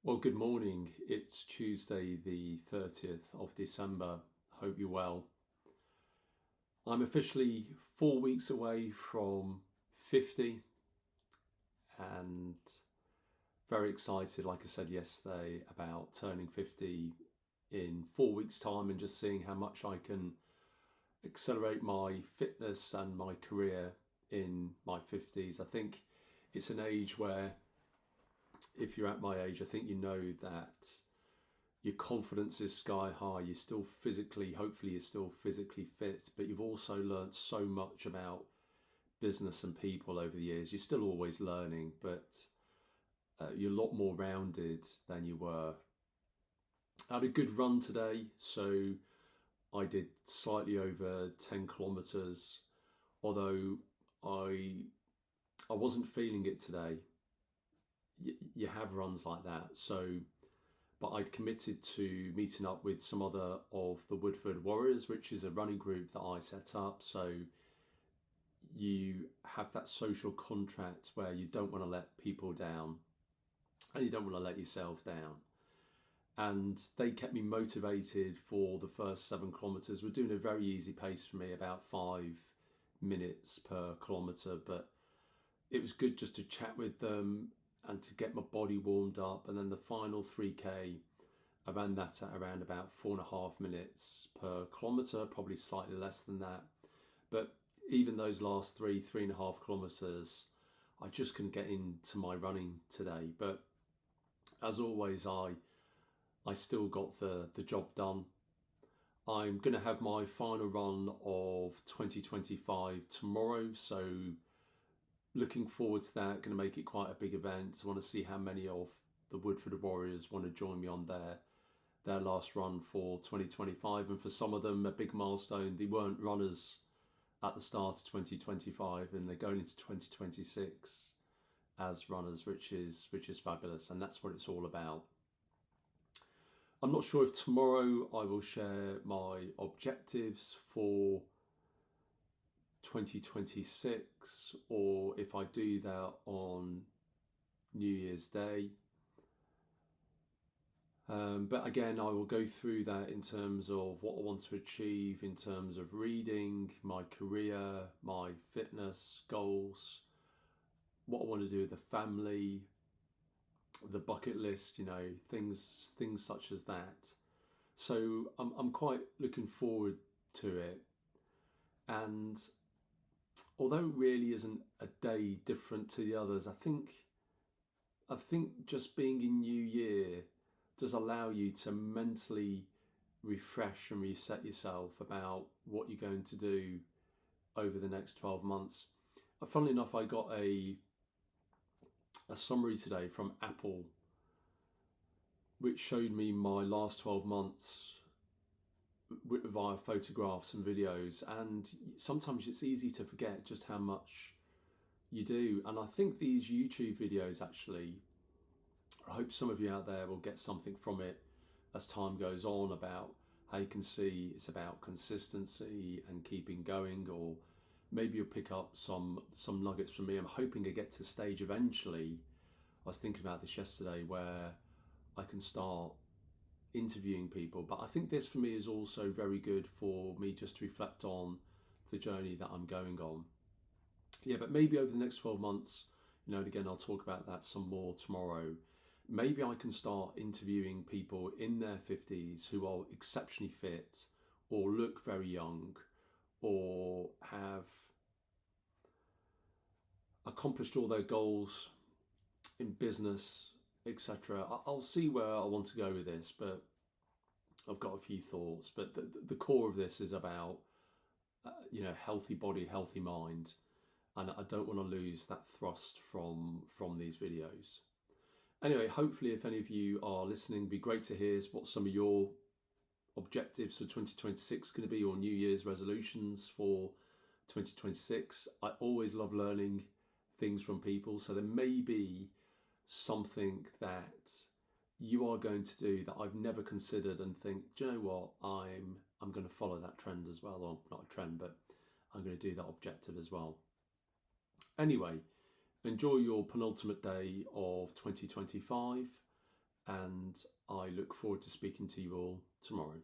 Well, good morning. It's Tuesday, the 30th of December. Hope you're well. I'm officially 4 weeks away from 50 and very excited, like I said yesterday, about turning 50 in 4 weeks' time and just seeing how much I can accelerate my fitness and my career in my 50s. I think it's an age where, if you're at my age, I think you know that your confidence is sky high. You're still physically, hopefully, you're still physically fit, but you've also learnt so much about business and people over the years. You're still always learning, but you're a lot more rounded than you were. I had a good run today, so I did slightly over 10 kilometers, although I I wasn't feeling it today. You have runs like that, so but I'd committed to meeting up with some other of the Woodford Warriors, which is a running group that I set up. So you have that social contract where you don't want to let people down and you don't want to let yourself down. And they kept me motivated for the first 7 kilometres. We're doing a very easy pace for me, about 5 minutes per kilometre, but it was good just to chat with them and to get my body warmed up. And then the final 3K, I ran that at around about 4.5 minutes per kilometre, probably slightly less than that. But even those last 3.5 kilometres, I just couldn't get into my running today. But as always, I still got the job done. I'm going to have my final run of 2025 tomorrow, so looking forward to that. Going to make it quite a big event. I want to see how many of the Woodford Warriors want to join me on their last run for 2025, and for some of them a big milestone. They weren't runners at the start of 2025 and they're going into 2026 as runners, which is fabulous, and that's what it's all about. I'm not sure if tomorrow I will share my objectives for 2026 or if I do that on New Year's Day. But again, I will go through that in terms of what I want to achieve in terms of reading, my career, my fitness goals, what I want to do with the family, the bucket list, things such as that. So I'm quite looking forward to it. And although it really isn't a day different to the others, I think just being in New Year does allow you to mentally refresh and reset yourself about what you're going to do over the next 12 months. Funnily enough, I got a summary today from Apple which showed me my last 12 months via photographs and videos, and sometimes it's easy to forget just how much you do. And I think these YouTube videos actually, I hope some of you out there will get something from it as time goes on about how you can see it's about consistency and keeping going, or maybe you'll pick up some nuggets from me. I'm hoping to get to the stage eventually, I was thinking about this yesterday, where I can start interviewing people. But I think this for me is also very good for me just to reflect on the journey that I'm going on. Yeah, but maybe over the next 12 months, and again, I'll talk about that some more tomorrow. Maybe I can start interviewing people in their 50s who are exceptionally fit or look very young or have accomplished all their goals in business, etc. I'll see where I want to go with this, but I've got a few thoughts. But the core of this is about healthy body, healthy mind, and I don't want to lose that thrust from these videos. Anyway, hopefully, if any of you are listening, it'd be great to hear what some of your objectives for 2026 are going to be, or New Year's resolutions for 2026. I always love learning things from people, so there may be something that you are going to do that I've never considered and think, do you know what, I'm going to follow that trend as well, or not a trend, but I'm going to do that objective as well. Anyway, enjoy your penultimate day of 2025, and I look forward to speaking to you all tomorrow.